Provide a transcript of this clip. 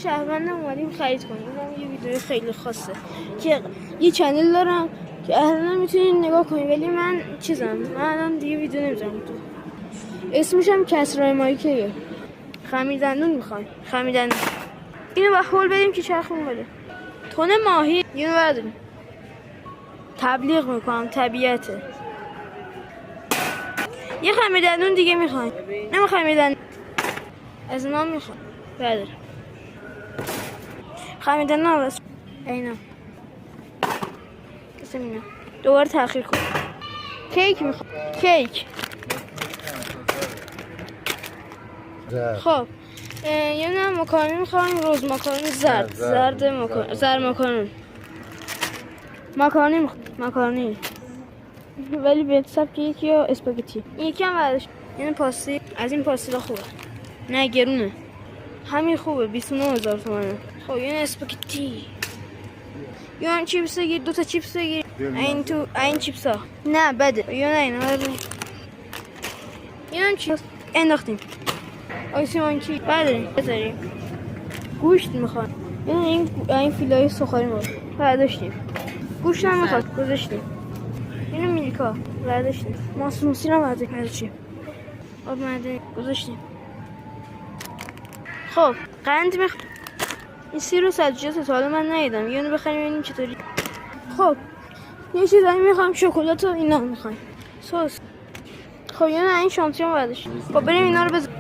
شهروندم اومدیم خرید کنیم. اینم یه ویدیو خیلی خاصه که یه چنل دارم که اصلا میتونید نگاه کنید، ولی من الان دیگه ویدیو نمیذارم تو. اسمش هم کسرای مایکیه. خمیردندون میخوایم. خمیردندون اینو با هول بدیم که چرخمون بده. تون ماهی اینو برداریم. تبلیغ میکنم طبیعته. یه خمیردندون دیگه میخوایم. نه خمیردندون از ما میخوام بردار. خمیردندون عوض اینا قسم اینا دوباره تأخیر کن. کیک میخوام. کیک خب یه نه ماکارونی میخوایم. روز ماکارونی زرد ماکارون. ماکارونی میخوایم. ماکارونی ولی به سبک یکی یا اسپاگتی. یکی هم برداشت. این پاستی از این پاستیلا خوبه. نه گرونه. همین خوبه 29000 تومانه. خب این اسپاگتی. یا چیپس بگیر. 2 تا چیپس بگیر. این چیپس ها نه بده. یا نه اینا این چیپس انداختیم. آیسیمان کی برداریم بذاریم. گوشت میخواد. این فیلای سوخاری ما برداشتیم. گوشت هم میخواد گذاشتیم. اینو میلیکا برداشتیم. ماسموسی رو برداشتیم. آب معدنی گذاشتیم. خب قند میخواد. این سیر و سبزیجات تا حالا من ندیدم. یه اونو بخریم ببینیم چطوری. خب یه چیزایی میخوام. شکلات و اینا میخوایم. سس. خب یه این شانتیون برداشتیم. خب بریم اینا رو بذاریم.